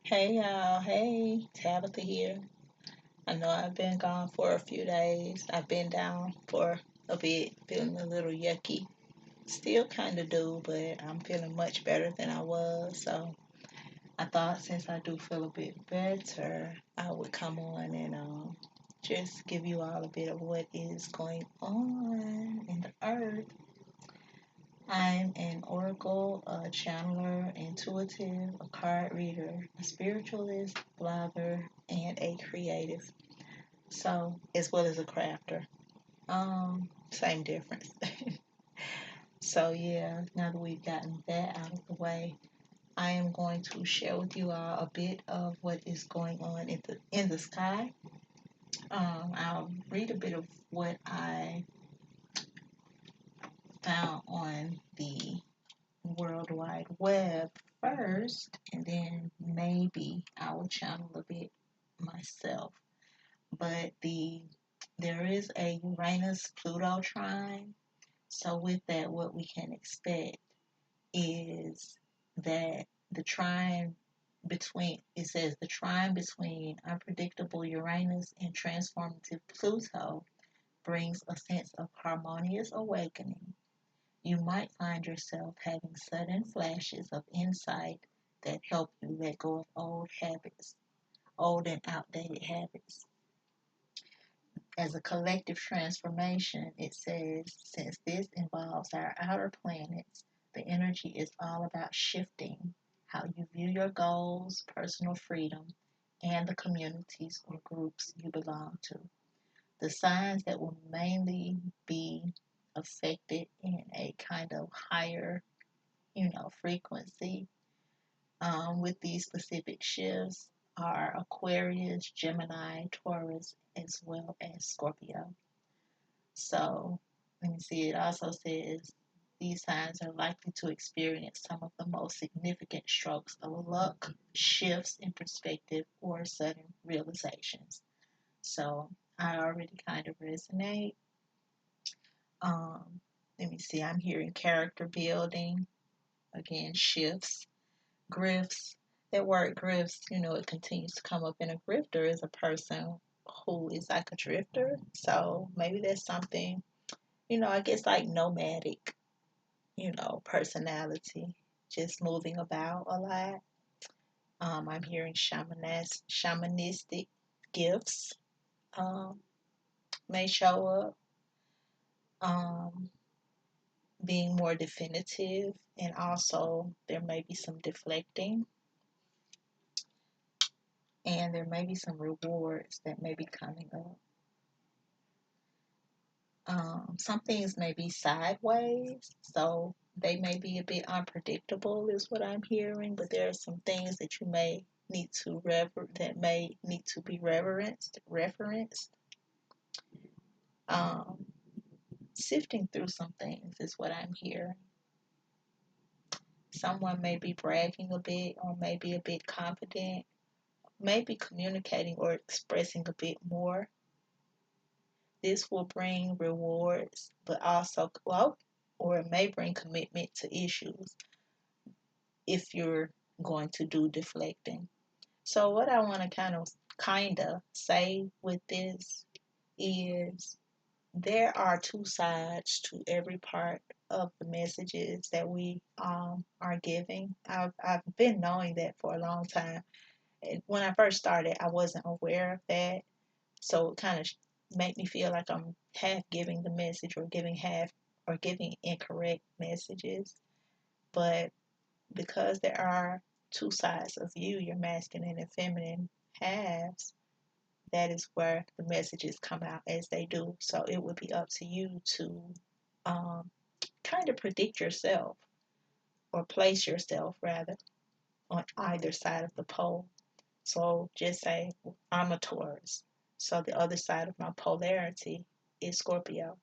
Hey y'all, hey, Tabitha here. I know I've been gone for a few days. I've been down for a bit, feeling a little yucky. Still kind of do, but I'm feeling much better than I was. So I thought since I do feel a bit better, I would come on and just give you all a bit of what is going on in the earth. I'm an oracle, a channeler, intuitive, a card reader, a spiritualist, blogger, and a creative. So, as well as a crafter. Same difference. So, yeah, now that we've gotten that out of the way, I am going to share with you all a bit of what is going on in the sky. I'll read a bit of what I found on the World Wide Web first, and then maybe I will channel a bit myself. But there is a Uranus Pluto Trine. So with that, what we can expect is that the trine between it says the trine between unpredictable Uranus and transformative Pluto brings a sense of harmonious awakening. You might find yourself having sudden flashes of insight that help you let go of old and outdated habits. As a collective transformation, it says, since this involves our outer planets, the energy is all about shifting how you view your goals, personal freedom, and the communities or groups you belong to. The signs that will mainly be affected in a kind of higher, frequency with these specific shifts are Aquarius, Gemini, Taurus, as well as Scorpio. So let me see, it also says these signs are likely to experience some of the most significant strokes of luck, shifts in perspective, or sudden realizations. So I already kind of resonate. Um, Let me see, I'm hearing character building, again, shifts, grifts. That word grifts, it continues to come up. And a grifter is a person who is like a drifter. So maybe that's something, I guess like nomadic, personality, just moving about a lot. I'm hearing shamanistic gifts um, may show up, um, being more definitive, and also there may be some deflecting, and there may be some rewards that may be coming up. Some things may be sideways, so they may be a bit unpredictable, is what I'm hearing. But there are some things that you may need to that may need to be referenced. Um, Sifting through some things is what I'm hearing. Someone may be bragging a bit, or maybe a bit confident, maybe communicating or expressing a bit more. This will bring rewards, but also, well, or it may bring commitment to issues if you're going to do deflecting. So what I want to kind of say with this is there are two sides to every part of the messages that we are giving. I've been knowing that for a long time. And when I first started, I wasn't aware of that. So it kind of made me feel like I'm half giving the message or giving incorrect messages. But because there are two sides of you, your masculine and feminine halves, that is where the messages come out as they do. So it would be up to you to um, kind of predict yourself or place yourself rather on either side of the pole. So just say I'm a Taurus. So the other side of my polarity is Scorpio.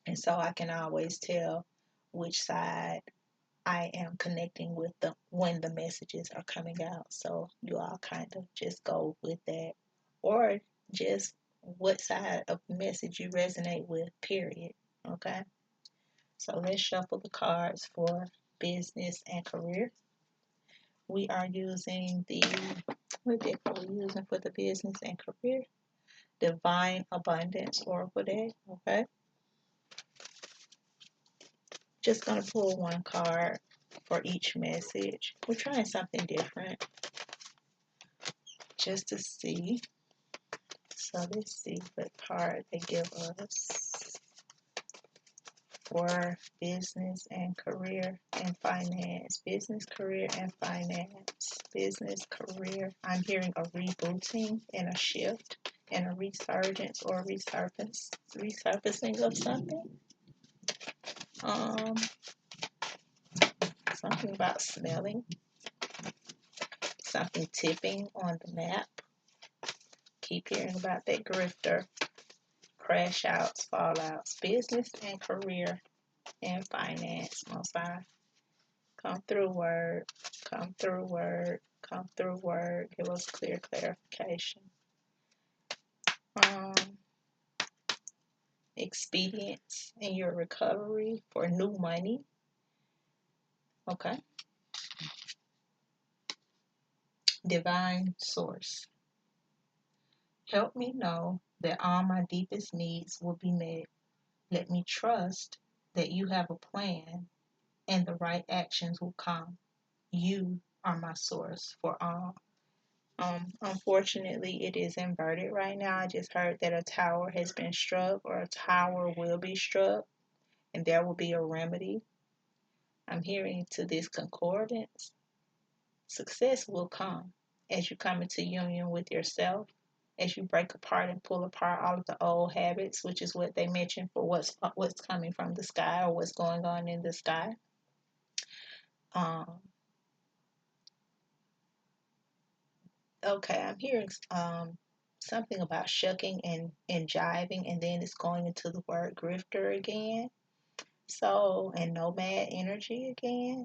And so I can always tell which side I am connecting with them when the messages are coming out. So you all kind of just go with that. Or just what side of the message you resonate with, period. Okay? So let's shuffle the cards for business and career. we are using what deck are we using for the business and career? Divine Abundance Oracle deck, okay? Just going to pull one card for each message. We're trying something different just to see. So let's see what card they give us for business and career and finance. Business, career, and finance. Business, career. I'm hearing a rebooting and a shift and a resurgence or resurfacing of something. Something about smelling. Something tipping on the map. Keep hearing about that grifter. Crash outs, fallouts. Business and career and finance. Most High. Come through word. Come through word. Come through word. Give us clear clarification. Expedience in your recovery for new money. Okay. Divine source. Help me know that all my deepest needs will be met. Let me trust that you have a plan and the right actions will come. You are my source for all. Unfortunately, it is inverted right now. I just heard that a tower has been struck or a tower will be struck and there will be a remedy. I'm hearing to this concordance. Success will come as you come into union with yourself, as you break apart and pull apart all of the old habits, which is what they mentioned for what's coming from the sky or what's going on in the sky. Okay, I'm hearing something about shucking and jiving, and then it's going into the word grifter again. So, and nomad energy again.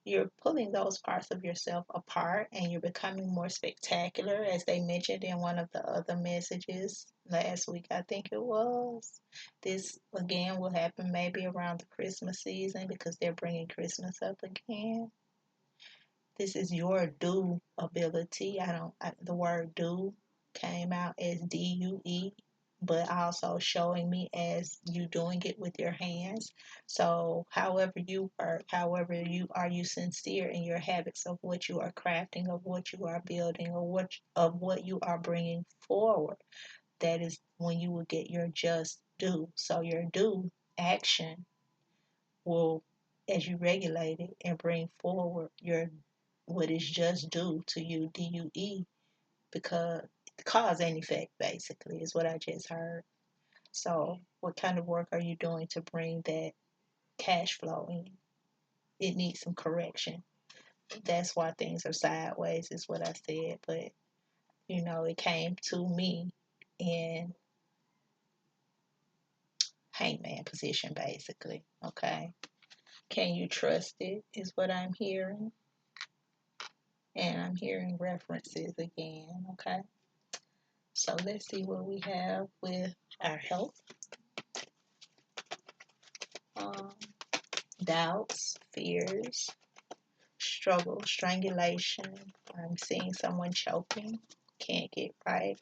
You're pulling those parts of yourself apart and you're becoming more spectacular, as they mentioned in one of the other messages last week, I think it was. This again will happen maybe around the Christmas season because they're bringing Christmas up again. This is your do ability. The word do came out as DUE, but also showing me as you doing it with your hands. So however you work, however you sincere in your habits of what you are crafting, of what you are building, or what you are bringing forward, that is when you will get your just due. So your do action will, as you regulate it and bring forward your what is just due to you, DUE, because cause and effect basically is what I just heard. So what kind of work are you doing to bring that cash flow in? It needs some correction. That's why things are sideways is what I said, but it came to me in hangman position basically. Okay. Can you trust it is what I'm hearing. And I'm hearing references again. Okay. So let's see what we have with our health. Doubts, fears, struggle, strangulation. I'm seeing someone choking, can't get right.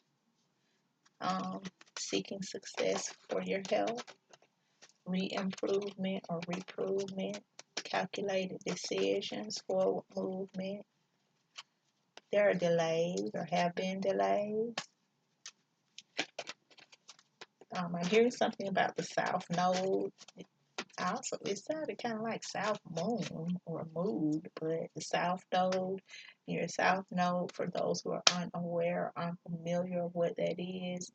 Seeking success for your health, re-improvement or reprovement, calculated decisions, forward movement. There are delays or have been delays. I'm hearing something about the South Node. Also, it sounded kind of like South Moon or Mood, but the South Node, your South Node, for those who are unaware, unfamiliar of what that is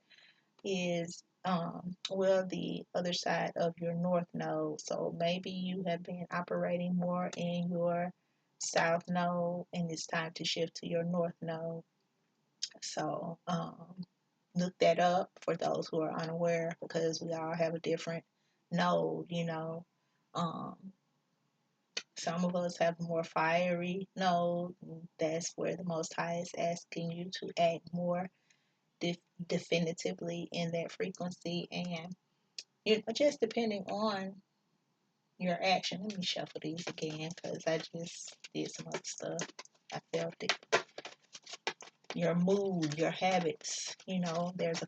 the other side of your North Node. So maybe you have been operating more in your South Node, and it's time to shift to your North Node. So look that up for those who are unaware, because we all have a different node, some of us have more fiery node. That's where the Most High is asking you to act more definitively in that frequency, and just depending on your action. Let me shuffle these again because I just did some other stuff. I felt it. Your mood, your habits, there's a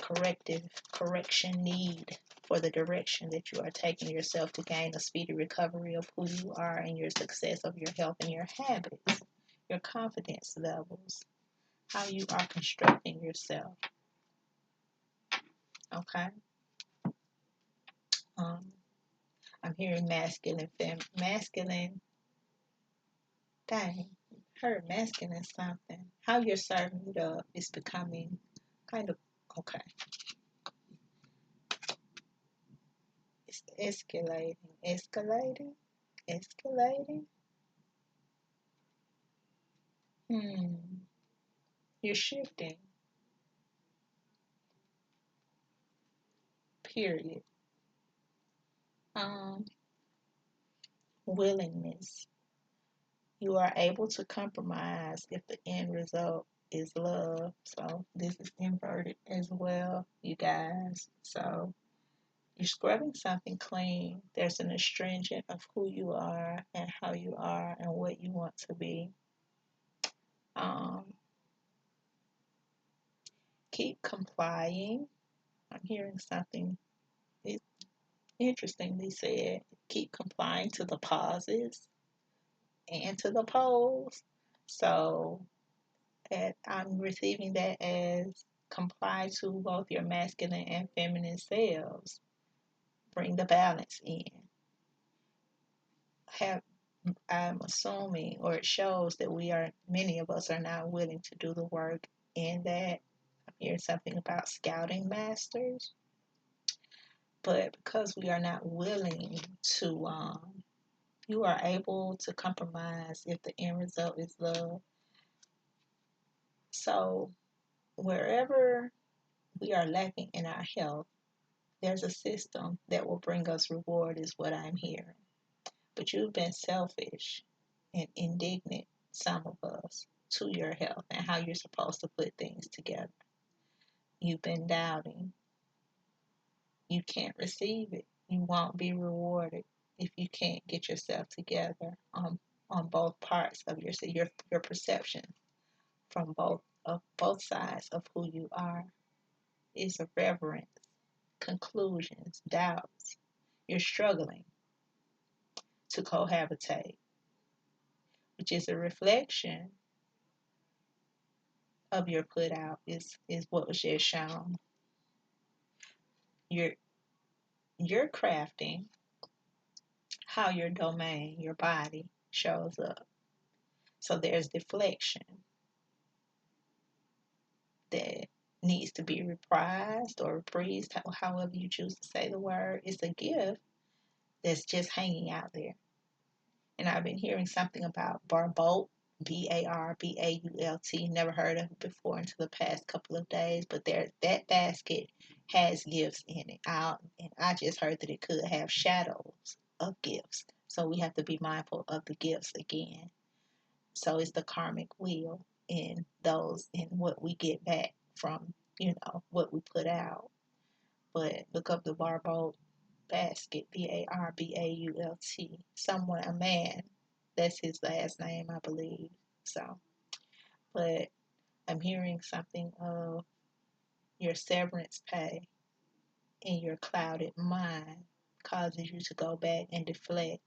correction need for the direction that you are taking yourself to gain a speedy recovery of who you are and your success of your health and your habits, your confidence levels, how you are constructing yourself. Okay? I'm hearing masculine, masculine. Dang, heard masculine something. How you're serving it up is becoming kind of okay. It's escalating. You're shifting. Period. Willingness. You are able to compromise if the end result is love. So this is inverted as well, you guys. So you're scrubbing something clean. There's an astringent of who you are and how you are and what you want to be. Keep complying. I'm hearing something interestingly said. Keep complying to the pauses and to the polls. So I'm receiving that as comply to both your masculine and feminine selves. Bring the balance in. I'm assuming, or it shows that many of us are not willing to do the work in that. I'm hearing something about scouting masters. But because we are not willing to, you are able to compromise if the end result is love. So wherever we are lacking in our health, there's a system that will bring us reward, is what I'm hearing. But you've been selfish and indignant, some of us, to your health and how you're supposed to put things together. You've been doubting. You can't receive it. You won't be rewarded if you can't get yourself together on both parts of your perception from both sides of who you are. It's a reverence, conclusions, doubts. You're struggling to cohabitate, which is a reflection of your put out, is what was just shown. You're crafting how your domain, your body, shows up. So there's deflection that needs to be reprised or reprised, however you choose to say the word. It's a gift that's just hanging out there. And I've been hearing something about barbault, BARBAULT. Never heard of it before until the past couple of days, but that basket has gifts in it. And I just heard that it could have shadows of gifts. So we have to be mindful of the gifts again. So it's the karmic wheel in what we get back from, what we put out. But look up the barbault basket, BARBAULT. Someone, a man, that's his last name, I believe. So, but I'm hearing something of your severance pay in your clouded mind causes you to go back and deflect,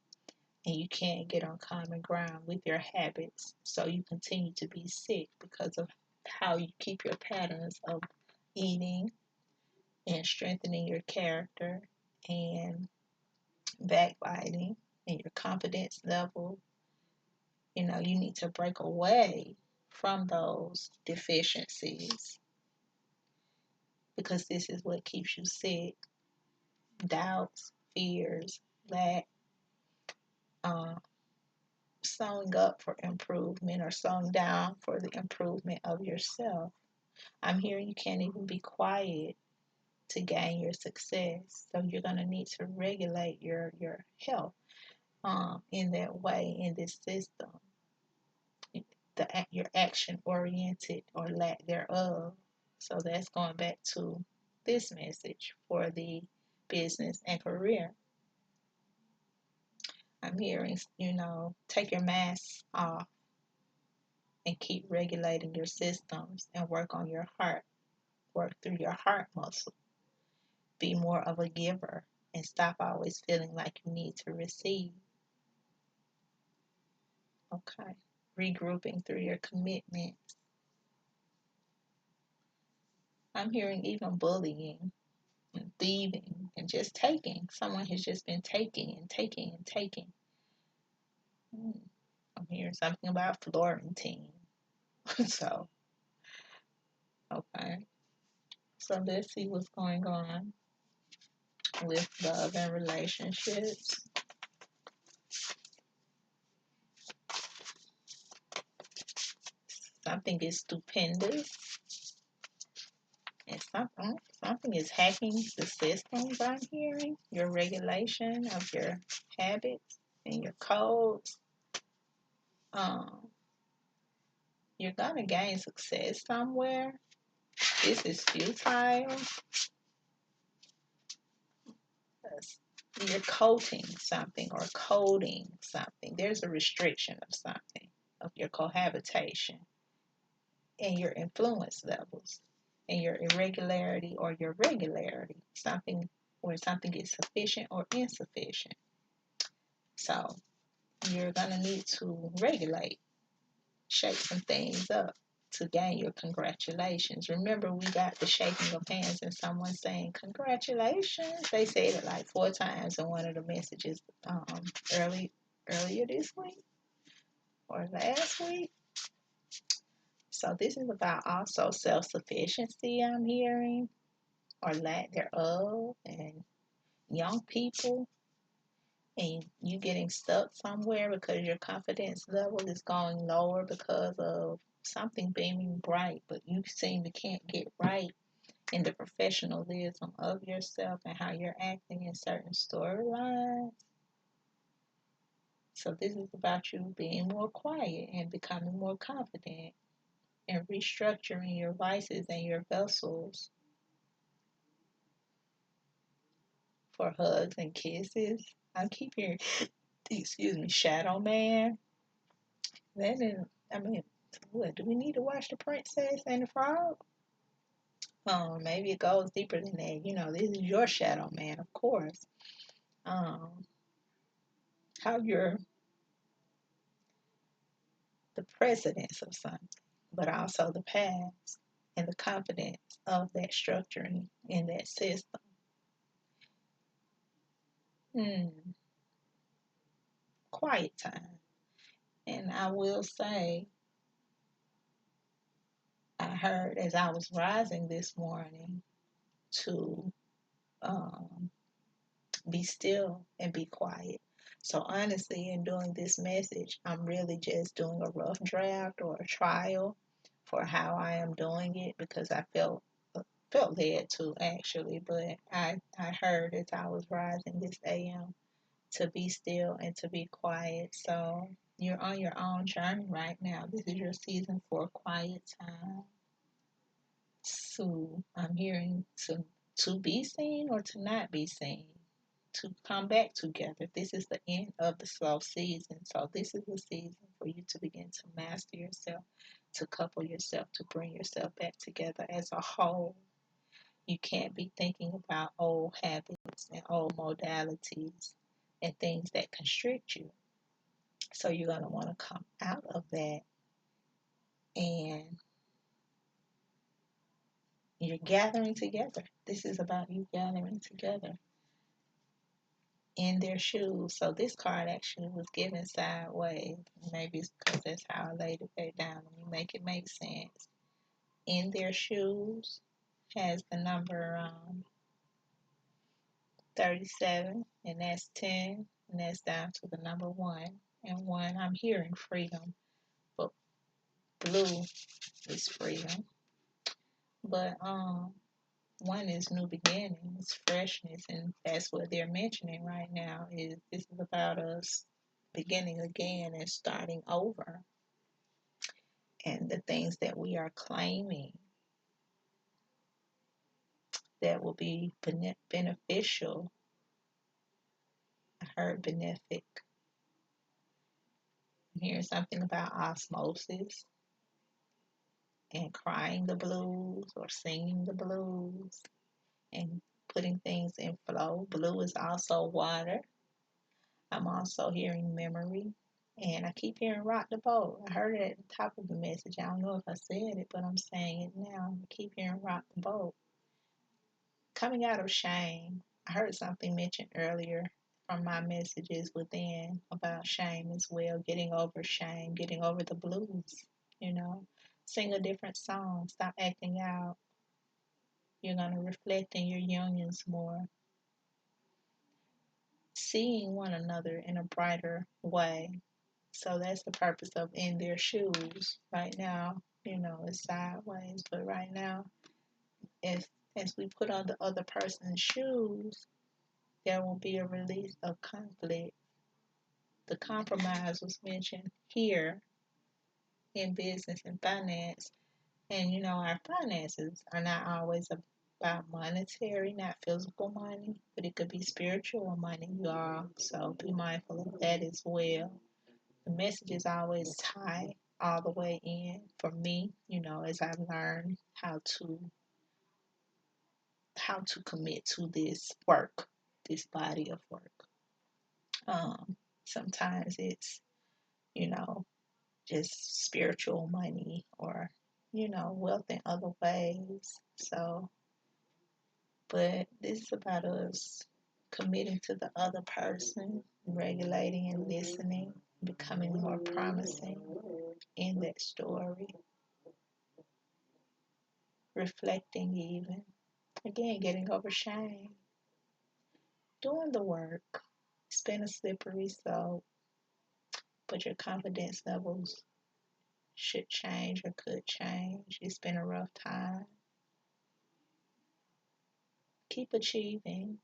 and you can't get on common ground with your habits. So you continue to be sick because of how you keep your patterns of eating and strengthening your character and backbiting and your confidence level. You need to break away from those deficiencies because this is what keeps you sick. Doubts, fears, lack, sewing up for improvement or sewing down for the improvement of yourself. I'm hearing you can't even be quiet to gain your success. So you're going to need to regulate your health in that way, in this system. Your action oriented or lack thereof. So that's going back to this message for the business and career. I'm hearing, take your mask off and keep regulating your systems and work on your heart. Work through your heart muscle. Be more of a giver and stop always feeling like you need to receive. Okay. Regrouping through your commitments. I'm hearing even bullying and thieving and just taking. Someone has just been taking and taking and taking. I'm hearing something about Florentine. So, okay. So let's see what's going on with love and relationships. Something is stupendous. And something is hacking the systems. I'm hearing your regulation of your habits and your codes. You're gonna gain success somewhere. This is futile. You're coating something or coding something. There's a restriction of something, of your cohabitation and your influence levels and your irregularity or your regularity. Something where something is sufficient or insufficient. So you're going to need to regulate, shake some things up to gain your congratulations. Remember, we got the shaking of hands and someone saying, congratulations. They said it like 4 times in one of the messages earlier this week or last week. So this is about also self-sufficiency, I'm hearing, or lack thereof, and young people, and you getting stuck somewhere because your confidence level is going lower because of something beaming bright, but you seem to can't get right in the professionalism of yourself and how you're acting in certain storylines. So this is about you being more quiet and becoming more confident and restructuring your vices and your vessels for hugs and kisses. I keep hearing, excuse me, shadow man. That is, I mean, what, do we need to watch The Princess and the Frog? Maybe it goes deeper than that. This is your shadow man, of course. How you're the precedence of something, but also the past and the confidence of that structuring in that system. Quiet time. And I will say, I heard as I was rising this morning to be still and be quiet. So honestly, in doing this message, I'm really just doing a rough draft or a trial for how I am doing it because I felt led to actually, but I heard as I was rising this AM to be still and to be quiet. So you're on your own journey right now. This is your season for quiet time. So I'm hearing to be seen or to not be seen, to come back together. This is the end of the slow season. So this is the season for you to begin to master yourself, to couple yourself, to bring yourself back together as a whole. You can't be thinking about old habits and old modalities and things that constrict you. So you're going to want to come out of that, and you're gathering together. This is about you gathering together in their shoes. So this card actually was given sideways. Maybe it's because that's how I laid it back down. Let me make it make sense. In their shoes has the number 37, and that's 10, and that's down to the number 1. And 1, I'm hearing freedom, but blue is freedom. But 1 is new beginnings, freshness, and that's what they're mentioning right now. This is about us beginning again and starting over, and the things that we are claiming that will be beneficial. I heard benefic. I'm hearing something about osmosis and crying the blues or singing the blues and putting things in flow. Blue is also water. I'm also hearing memory. And I keep hearing rock the boat. I heard it at the top of the message. I don't know if I said it, but I'm saying it now. I keep hearing rock the boat. Coming out of shame. I heard something mentioned earlier from my messages within about shame as well. Getting over shame, getting over the blues, you know. Sing a different song. Stop acting out. You're going to reflect in your youngins more. Seeing one another in a brighter way. So that's the purpose of in their shoes. Right now, it's sideways, but right now, as we put on the other person's shoes, there will be a release of conflict. The compromise was mentioned here in business and finance. And our finances are not always about monetary, not physical money, but it could be spiritual money, you all. So be mindful of that as well. The message is always tie all the way in for me, as I've learned how to commit to this work, this body of work. Sometimes it's, you know, just spiritual money or, wealth in other ways. So, but this is about us committing to the other person, regulating and listening, becoming more promising in that story, reflecting even. Again, getting over shame, doing the work. It's been a slippery slope, but your confidence levels should change or could change. It's been a rough time. Keep achieving.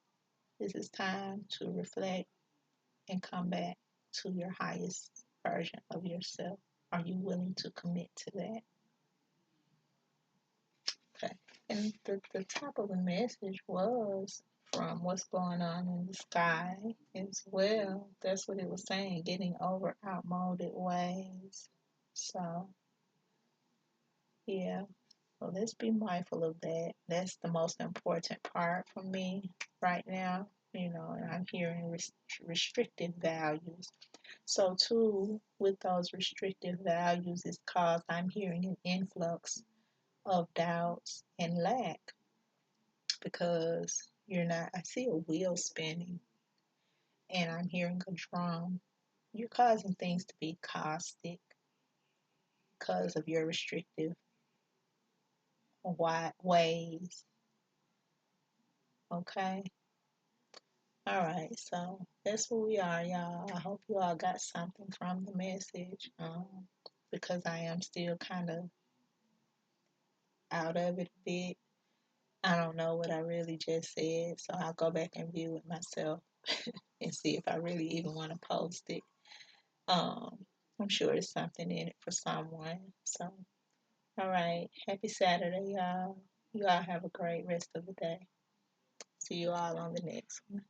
This is time to reflect and come back to your highest version of yourself. Are you willing to commit to that? Okay. And the top of the message was from what's going on in the sky as well. That's what it was saying, getting over outmoded ways. So, yeah. So let's be mindful of that. That's the most important part for me right now. And I'm hearing restricted values. So, too, with those restrictive values, is caused I'm hearing an influx of doubts and lack because I see a wheel spinning and I'm hearing a drum. You're causing things to be caustic because of your restrictive ways. Okay? All right, so that's where we are, y'all. I hope you all got something from the message because I am still kind of out of it a bit. I don't know what I really just said, so I'll go back and view it myself and see if I really even want to post it. I'm sure there's something in it for someone. So, all right. Happy Saturday, y'all. You all have a great rest of the day. See you all on the next one.